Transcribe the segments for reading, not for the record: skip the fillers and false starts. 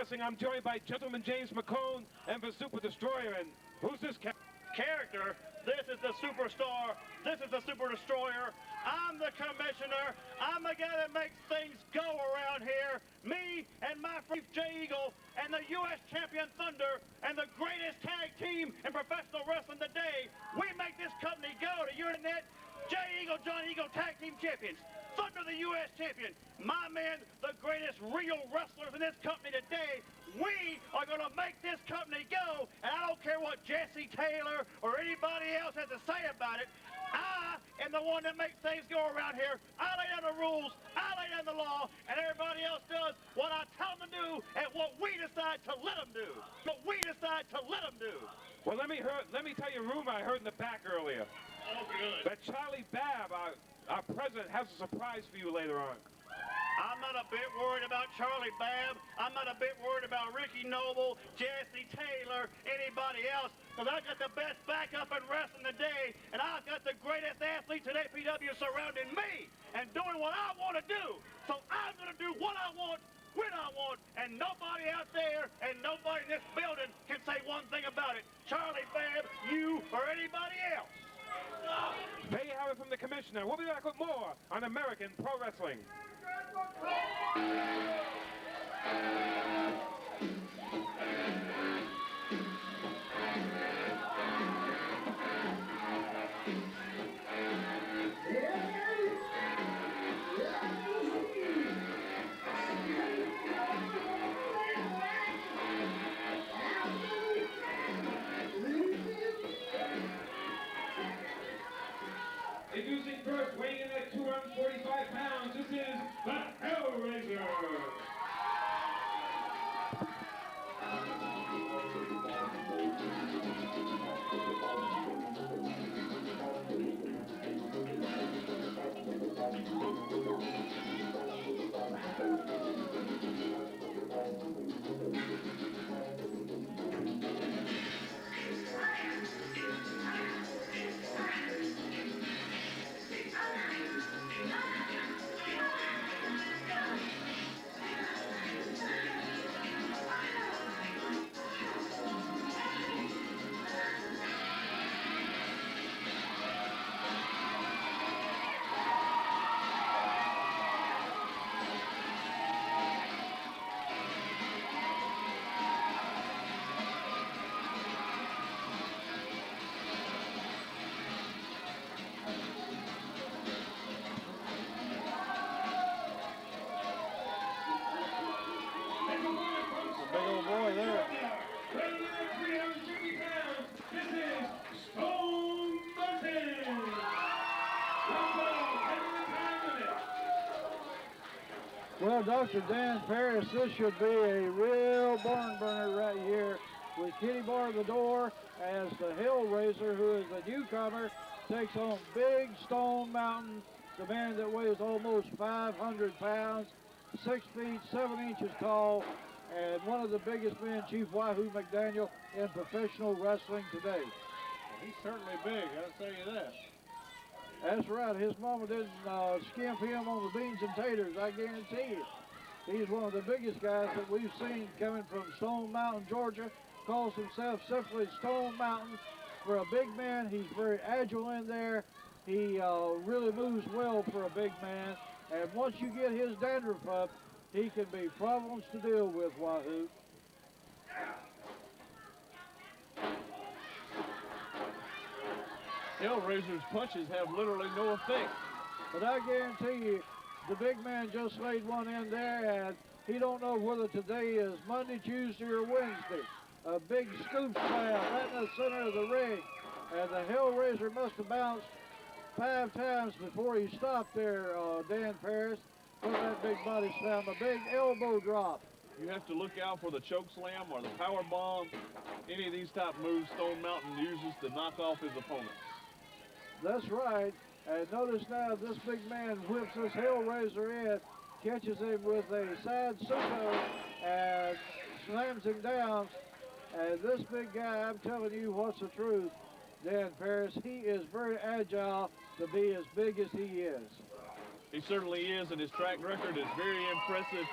Wrestling. I'm joined by Gentleman James McCone and the Super Destroyer. And who's this character? This is the superstar. This is the Super Destroyer. I'm the commissioner. I'm the guy that makes things go around here. Me and my friend Jay Eagle and the U.S. champion Thunder and the greatest tag team in professional wrestling today. We make this company go to Internet. Jay Eagle, John Eagle, tag team champions. Thunder, the U.S. champion. My man, the greatest real wrestlers in this company today. We are going to make this company go, and I don't care what Jesse Taylor or anybody else has to say about it. I am the one that makes things go around here. I lay down the rules, I lay down the law, and everybody else does what I tell them to do and what we decide to let them do. What we decide to let them do. Well, let me tell you a rumor I heard in the back earlier. Oh, good. That Charlie Babb, our president, has a surprise for you later on. I'm not a bit worried about Charlie Babb. I'm not a bit worried about Ricky Noble, Jesse Taylor, anybody else, because I've got the best backup in wrestling today, and I've got the greatest athletes in APW surrounding me and doing what I want to do. So I'm going to do what I want, when I want, and nobody out there and nobody in this building can say one thing about it. Charlie Babb, you, or anybody else. There you have it from the commissioner. We'll be back with more on American Pro Wrestling. Introducing first, weighing in at 245 pounds, this is the Hellraiser. Big old boy there. Weighing in at 350 pounds, this is Stone Mountain. Well, Dr. Dan Paris, this should be a real barn burner right here with Kitty Bar the door as the Hellraiser, who is the newcomer, takes on Big Stone Mountain, the man that weighs almost 500 pounds, 6 feet, 7 inches tall, and one of the biggest men, Chief Wahoo McDaniel, in professional wrestling today. Well, he's certainly big, I'll tell you that. That's right. His mama didn't skimp him on the beans and taters, I guarantee you. He's one of the biggest guys that we've seen coming from Stone Mountain, Georgia. Calls himself simply Stone Mountain. For a big man, he's very agile in there. He really moves well for a big man. And once you get his dandruff up, he can be problems to deal with, Wahoo. Hellraiser's punches have literally no effect. But I guarantee you, the big man just laid one in there, and he don't know whether today is Monday, Tuesday, or Wednesday. A big scoop slam right in the center of the ring, and the Hellraiser must have bounced 5 times before he stopped there, Dan Paris, with that big body slam, a big elbow drop. You have to look out for the choke slam or the power bomb. Any of these type moves Stone Mountain uses to knock off his opponent. That's right. And notice now this big man whips this Hellraiser in, catches him with a side super, and slams him down. And this big guy, I'm telling you what's the truth, Dan Paris, he is very agile to be as big as he is. He certainly is, and his track record is very impressive.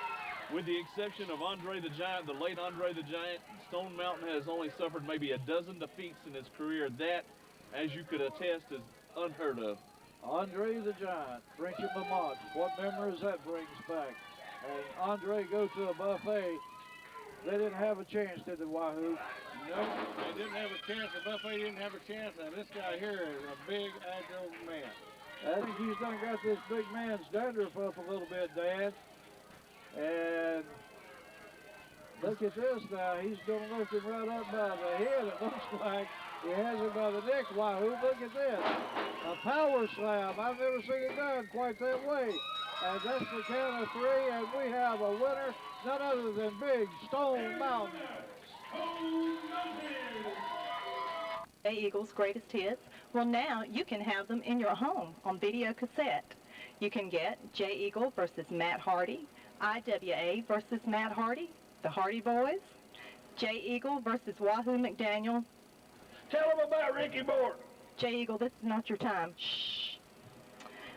With the exception of Andre the Giant, the late Andre the Giant, Stone Mountain has only suffered maybe a dozen defeats in his career. That, as you could attest, is unheard of. Andre the Giant, Friendship Vermont. What memories that brings back. And Andre goes to a buffet. They didn't have a chance, did the Wahoo? No, they didn't have a chance. The buffet didn't have a chance. And this guy here is a big, agile man. I think he's done got this big man's dandruff up a little bit, Dad. And look at this now. He's going to lift him right up by the head. It looks like he has him by the neck. Wahoo, look at this. A power slam. I've never seen it done quite that way. And that's the count of 3, and we have a winner, none other than Big Stone Mountain. J Eagle's greatest hits. Well, now you can have them in your home on video cassette. You can get J Eagle versus Matt Hardy, IWA versus Matt Hardy, the Hardy Boys, J Eagle versus Wahoo McDaniel. Tell them about Ricky Morton. J Eagle, this is not your time. Shh.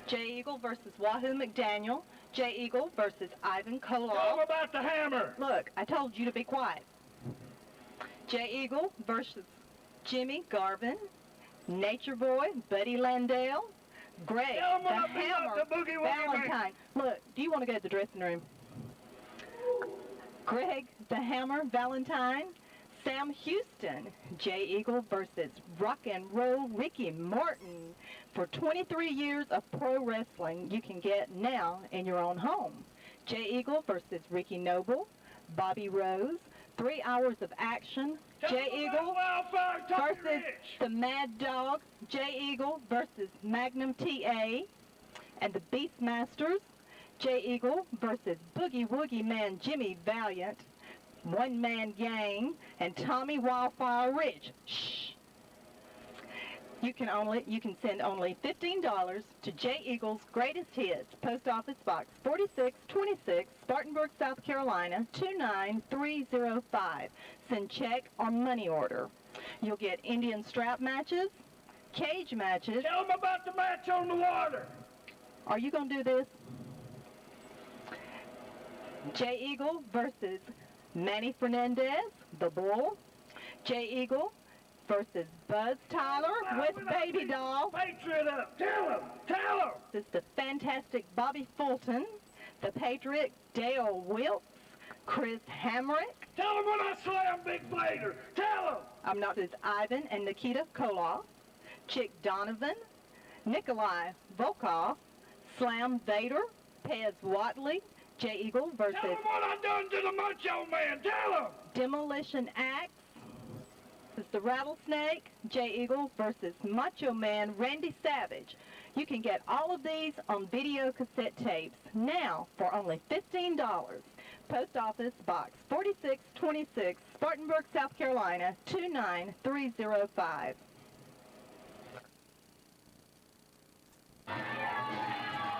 J Eagle versus Wahoo McDaniel. J Eagle versus Ivan Tell them Koloff. about the hammer. Look, I told you to be quiet. J Eagle versus Jimmy Garvin, Nature Boy, Buddy Landale, Greg Tell 'em the about Hammer the Boogie Woogie Man. Valentine. Look, do you want to go to the dressing room? Greg the Hammer Valentine, Sam Houston, J Eagle versus Rock and Roll Ricky Morton. For 23 years of pro wrestling, you can get now in your own home. J Eagle versus Ricky Noble, Bobby Rose, 3 hours of action. J Eagle versus the Mad Dog, J Eagle versus Magnum TA, and the Beastmasters, J Eagle versus Boogie Woogie Man Jimmy Valiant, One Man Gang, and Tommy Wildfire Rich. Shh. You can send only $15 to J Eagle's Greatest Hits, Post Office Box 4626, Spartanburg, South Carolina 29305. Send check or money order. You'll get Indian strap matches, cage matches. Tell them about the match on the water. Are you going to do this? J Eagle versus Manny Fernandez, the Bull. J Eagle versus Buzz Tyler with Baby Doll. Patriot up. Tell them. This is the fantastic Bobby Fulton, the Patriot Dale Wilkes, Chris Hamrick. Tell them when I slam Big Blader. Tell them. This is Ivan and Nikita Koloff, Chick Donovan, Nikolai Volkov, Slam Vader, Pez Watley, J Eagle versus Tell them what I done to the Macho Man. Tell them. Demolition Axe. This is the Rattlesnake, J Eagle versus Macho Man Randy Savage. You can get all of these on video cassette tapes now for only $15. Post Office Box 4626, Spartanburg, South Carolina 29305.